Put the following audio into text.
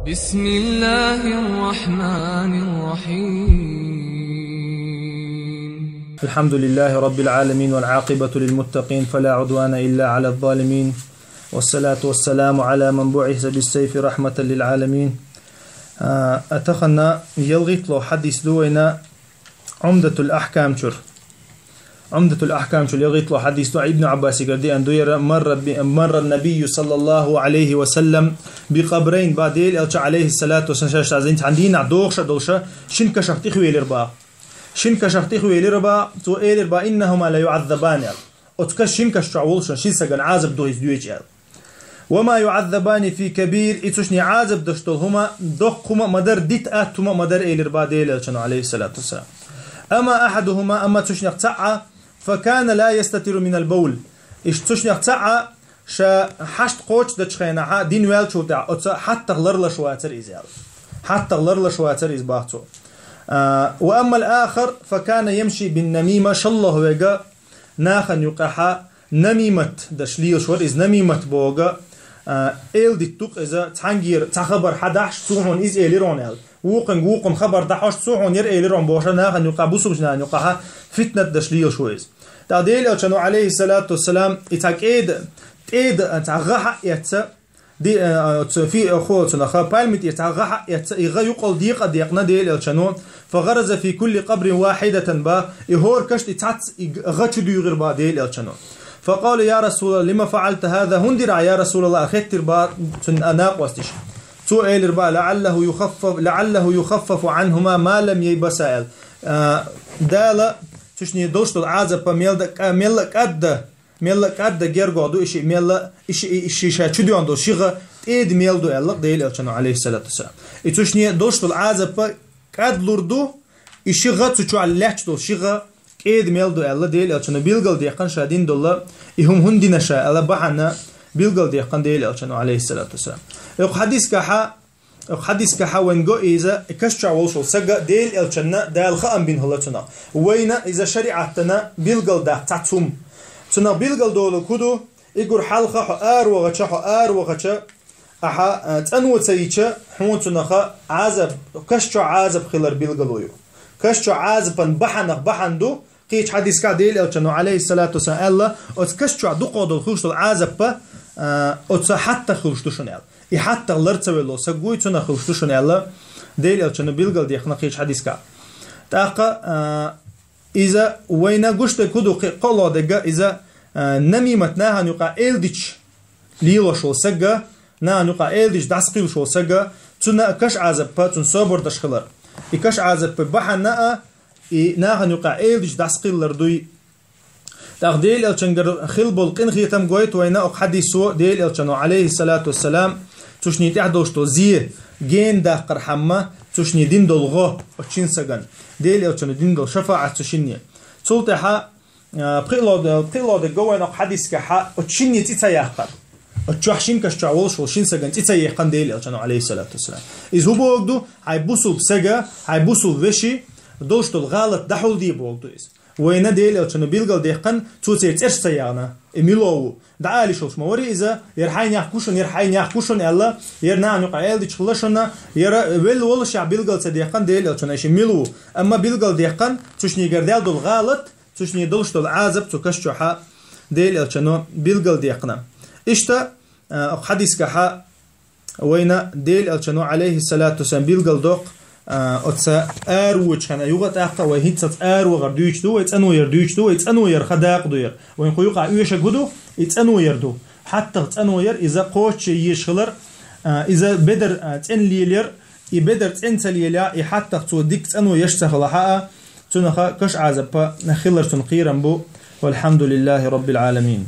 بسم الله الرحمن الرحيم. الحمد لله رب العالمين والعاقبة للمتقين فلا عدوان إلا على الظالمين، والصلاة والسلام على من بعث بالسيف رحمة للعالمين. أتخنا يلغيت له حديث دوينا عمدة الأحكام يلغيت له حديث ابن عباس قردي أن دوير مر النبي صلى الله عليه وسلم بقبرين بعديل ألش عليه الصلاة والسلام عندنا دوغشة شن كشختي خوي لربا تو إلربا إنهما لا يعذبان أتكش شن كشعولش شن سجن عذب دويز دويج وما يعذبان في كبير إتشني عذب دشتهما دقهما مدر ديت أتهما مدر إلربا ديل ألش عليه الصلاة والسلام. أما أحدهما أما تشني قطعة فكان لا يستتر من البول إيش تشني قطعة شا حشت قوش دشخينها دين ويل شو تاع حتى غلر لشواتر إزال حتى غلر لشواتر إزباطو. وأما الآخر فكان يمشي بالنميمة شالله ويجا ناخن يقحا نميمة دشليل شور إز نميمة بوجا إل دي توق إذا تانجير تخبر حداش سوحون إز إليرون ووقن خبر دحاش سوحون ير إليرون بوشا ناخن يقع بوسوجنا يقحا فتنة دشليل شويز تعديل أشانو عليه الصلاة والسلام إتاك إيد تعغح يتسا دي في أخوة نخا بالمت يتعغح يقول ديقنا ديل أشانو فغرز في كل قبر واحدة با يهور كشت يتعت غش ديغر با ديل أشانو فقال يا رسول الله لما فعلت هذا هندر يا رسول الله أخذت با أناق وستش سؤال با لعله يخفف عنهما ما لم يبسائل دالا تشني دوشت العازب ميلك أدى جرجودو إشي شاديون دو شيغة إيد ميلدو الله ديل ألشانو عليه الصلاة والسلام. إتوشني دوشت العازب كاد لردو إشي غاتو على لحشتو شيغة إيد ميلدو الله ديل ألشانو بيلغل ديقان شادين دولا إهم هندنا شاء الله بحنا بيلغل ديقان ديل ألشانو عليه الصلاة والسلام. حديث كحا ونجو إذا كشجع وصل سجى ديل ألشنا دال خام بين هلتنا وين إذا شريعتنا بيلغل ده تعتم تنا بيلغل دولو كودو يقول حلقة آر وغشة أحا تنو تسيجة حمون تنخا عازب كشجع عازب خلر بيلغلويو كشجع عازبا بحندو قيش حديث كديل ألشنا عليه الصلاة والسلام الله أتكشجع دقودو الخوش العازب أتس حتى خوش دشنال حتى لرتسويلو سجوي تنا خوش دشنال ديل ألشنا بيلغل ديخنا قيش حديث كا تاقا إذا وين قشت كودو قلا دجا إذا نميمت نها نقع إلديش ليلو شو سجا نها نقع إلديش داسقيل شو سجا تنا كش عازب تن صبر دشخلر إكش عازب بحنا نها نقع إلديش داسقيل لردوي تقديل الشنجر خلبول قن خيتم قويت وين أحدثوا ديل الشنو عليه الصلاة والسلام تشني تحدوشتو زي جين ده قرحمة تشني دين دولغو وتشين سجن ديل الشنو دين دول شفاعة تشني تلتها بقيلو ده جوين أحدث كحا وتشني تتياقر وتشحشين كشعولش وشين سجن تتياقن ديل الشنو عليه الصلاة والسلام إذ هو بوجدو هيبوسوا بسجا هيبوسوا بشي دوشتو الغلط دحول دي بوجدو إذ وين ديل ألشانو بيلغل ديقن توتيت إيش سيانا إميلو دعالي شوش موري إذا يرحين يحكوشن الله يرنا نقايل دي تشلشنا يرا ويل ولش بيلغل تديقن ديل ألشانو إيش ميلو أما بيلغل ديقن تشني جردال دول غلط تشني دولش دول عازب تكشجحا ديل ألشانو بيلغل ديقنا إشتا حديث كحا وين ديل ألشانو عليه الصلاة والسلام بيلغل دوق أتسا أروج خنا يوغت أختا وهيتسات أروغر دويش دو يتأنو يردويش دو يتأنو يرخداق دوير وين خيوقع يوشك هدو يتأنو يردو حتى يتأنو ير إذا قوش يشخلر إذا بدر تأن ليلير يبدر تأن تليليا حتى توديك تأنو يشتخل حقا تنخا كش عازب نخلر تنقيرا بو والحمد لله رب العالمين.